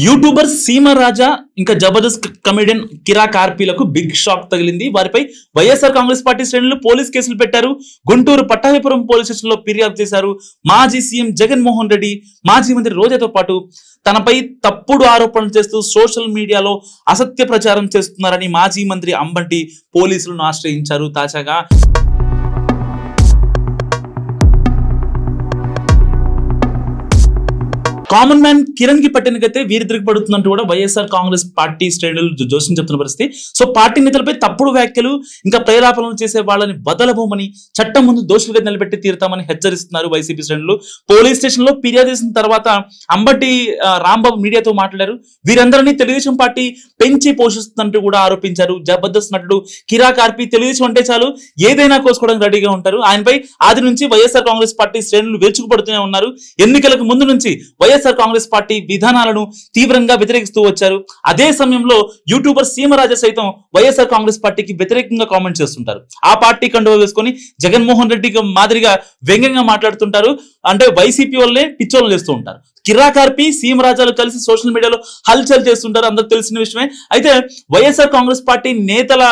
YouTuber సీమ రాజా ఇంకా Jabardasth comedian కిరా కార్పీలకు big shock తగిలింది. వారిపై వైఎస్ఆర్ కాంగ్రెస్ పార్టీ శ్రేణులు పోలీస్ కేసులు పెట్టారు. గుంటూరు పట్టాభిపురం పోలీస్ స్టేషన్ లో ఫిర్యాదు చేశారు. మాజీ సీఎం జగన్మోహన్ రెడ్డి, మాజీ మంత్రి రోజాతో పాటు తనపై తప్పుడు ఆరోపణలు చేస్తూ సోషల్ మీడియాలో అసత్య ప్రచారం చేస్తున్నారని మాజీ మంత్రి అంబటి పోలీసులను ఆశ్రయించారు. తాజాగా కామన్ మ్యాన్ కిరణ్ కి పట్టిన గతే వీరిద్దరికి పడుతున్నట్టు కూడా వైఎస్ఆర్ కాంగ్రెస్ పార్టీ శ్రేణులు జోస్యం చెప్తున్న పరిస్థితి. సో పార్టీ నేతలపై తప్పుడు వ్యాఖ్యలు ఇంకా ప్రేరేపణలు చేసే వాళ్ళని బదలబోమని, చట్టం ముందు దోషులుగా నిలబెట్టి తీరుతామని హెచ్చరిస్తున్నారు వైసీపీ శ్రేణులు. పోలీస్ స్టేషన్ లో ఫిర్యాదు చేసిన తర్వాత అంబటి రాంబాబు మీడియాతో మాట్లాడారు. వీరందరినీ తెలుగుదేశం పార్టీ పెంచి పోషిస్తున్నట్టు కూడా ఆరోపించారు. జబర్దస్త్ నటుడు కిరా కార్పీ తెలుగుదేశం అంటే చాలు ఏదైనా కోసుకోవడానికి రెడీగా ఉంటారు. ఆయనపై ఆది నుంచి వైఎస్ఆర్ కాంగ్రెస్ పార్టీ శ్రేణులు విరుచుకుపడుతూనే ఉన్నారు. ఎన్నికలకు ముందు నుంచి వైఎస్ఆర్ కాంగ్రెస్ పార్టీ విధానాలను తీవ్రంగా వ్యతిరేకిస్తూ వచ్చారు. అదే సమయంలో యూట్యూబర్ సీమరాజా సైతం వైఎస్ఆర్ కాంగ్రెస్ పార్టీకి వ్యతిరేకంగా కామెంట్ చేస్తుంటారు. ఆ పార్టీ కండువా వేసుకొని జగన్మోహన్ రెడ్డి మాదిరిగా వ్యంగ్యంగా మాట్లాడుతుంటారు. అంటే వైసీపీ వల్లే పిచ్చోళ్ళు చేస్తూ ఉంటారు. కిరా కార్పీ, సీమరాజాలు కలిసి సోషల్ మీడియాలో హల్చల్ చేస్తుంటారు, అందరికి తెలిసిన విషయమే. అయితే వైఎస్ఆర్ కాంగ్రెస్ పార్టీ నేతల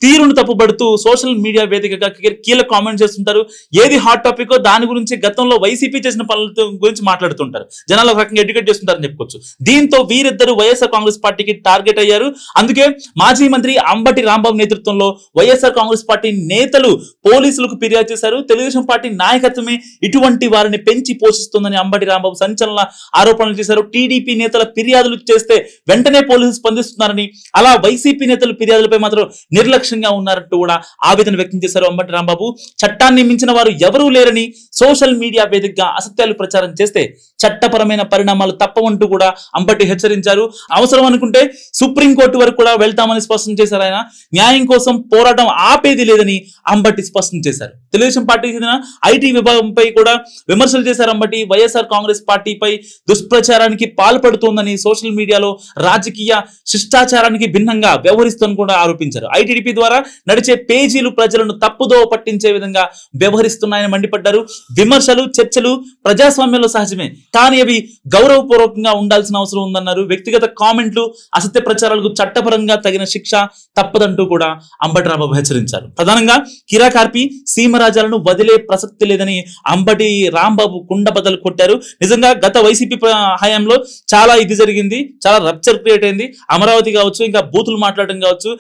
తీరును తప్పుబడుతూ సోషల్ మీడియా వేదికగా కీలక కామెంట్ చేస్తుంటారు. ఏది హాట్ టాపిక్ దాని గురించి గతంలో వైసీపీ చేసిన పనుల గురించి మాట్లాడుతుంటారు. జనాలు ఒక రకంగా ఎడ్యుకేట్ చేస్తుంటారని చెప్పుకోవచ్చు. దీంతో వీరిద్దరు వైఎస్ఆర్ కాంగ్రెస్ పార్టీకి టార్గెట్ అయ్యారు. అందుకే మాజీ మంత్రి అంబటి రాంబాబు నేతృత్వంలో వైఎస్ఆర్ కాంగ్రెస్ పార్టీ నేతలు పోలీసులకు ఫిర్యాదు చేశారు. తెలుగుదేశం పార్టీ నాయకత్వమే ఇటువంటి వారిని పెంచి పోషిస్తుందని అంబటి రాంబాబు సంచలన ఆరోపణలు చేశారు. టీడీపీ నేతల ఫిర్యాదులు చేస్తే వెంటనే పోలీసులు స్పందిస్తున్నారని, అలా వైసీపీ నేతల ఫిర్యాదులపై మాత్రం నిర్లక్ష్యంగా ఉన్నారంటూ కూడా ఆవేదన వ్యక్తం చేశారు అంబటి రాంబాబు. చట్టాన్ని మించిన వారు ఎవరూ లేరని, సోషల్ మీడియా వేదికగా అసత్యాలు ప్రచారం చేస్తే చట్టపరమైన పరిణామాలు తప్పవంటూ కూడా అంబటి హెచ్చరించారు. అవసరం అనుకుంటే సుప్రీంకోర్టు వరకు కూడా వెళ్తామని స్పష్టం చేశారు ఆయన. న్యాయం కోసం పోరాటం ఆపేది లేదని అంబటి స్పష్టం చేశారు. తెలుగుదేశం పార్టీకి చెందిన ఐటీ విభాగంపై కూడా విమర్శలు చేశారు అంబటి. వైఎస్ఆర్ కాంగ్రెస్ పార్టీపై దుష్ప్రచారానికి పాల్పడుతోందని, సోషల్ మీడియాలో రాజకీయ శిష్టాచారానికి భిన్నంగా వ్యవహరిస్తోందని కూడా ఆరోపించారు. ఐటీడీపీ ద్వారా నడిచే పేజీలు ప్రజలను తప్పుదో పట్టించే విధంగా వ్యవహరిస్తున్నాయని మండిపడ్డారు. విమర్శలు, చర్చలు ప్రజాస్వామ్యంలో సహజమే, కానీ అవి గౌరవపూర్వకంగా ఉండాల్సిన అవసరం ఉందన్నారు. వ్యక్తిగత కామెంట్లు, అసత్య ప్రచారాలకు చట్టపరంగా తగిన శిక్ష తప్పదంటూ కూడా అంబటి రాంబాబు హెచ్చరించారు. ప్రధానంగా కిరా కార్పీ, సీమరాజాలను వదిలే ప్రసక్తి లేదని అంబటి రాంబాబు కుండ బద్దలు కొట్టారు. నిజంగా గత వైసీపీ హయాంలో చాలా ఇది జరిగింది, చాలా రప్చర్ క్రియేట్ అయింది. అమరావతి కావచ్చు, ఇంకా బూతులు మాట్లాడడం కావచ్చు.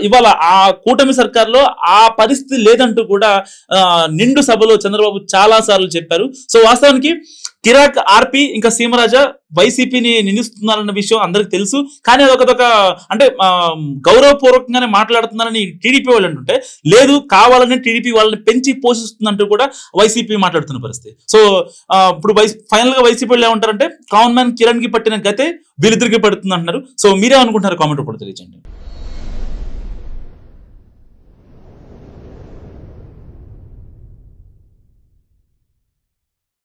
ఇవాళ ఆ కూటమి సర్కార్లో ఆ పరిస్థితి లేదంటూ కూడా నిండు సభలో చంద్రబాబు చాలా సార్లు చెప్పారు. సో వాస్తవానికి కిరాక్ ఆర్పి ఇంకా సీమరాజా వైసీపీని నిందిస్తున్నారన్న విషయం అందరికి తెలుసు. కానీ అదొక అంటే గౌరవపూర్వకంగానే మాట్లాడుతున్నారని టీడీపీ వాళ్ళు అంటుంటే, లేదు కావాలని టీడీపీ వాళ్ళని పెంచి పోషిస్తుందంటూ కూడా వైసీపీ మాట్లాడుతున్న పరిస్థితి. సో ఇప్పుడు ఫైనల్ గా వైసీపీ వాళ్ళు ఏమంటారంటే, కామన్ మ్యాన్ కిరణ్ కి పట్టిన గతే వీళ్ళిద్దరికి పడుతుంది అంటున్నారు. సో మీరే అనుకుంటున్నారు? కామెంట్ రూపంలో తెలియజేయండి.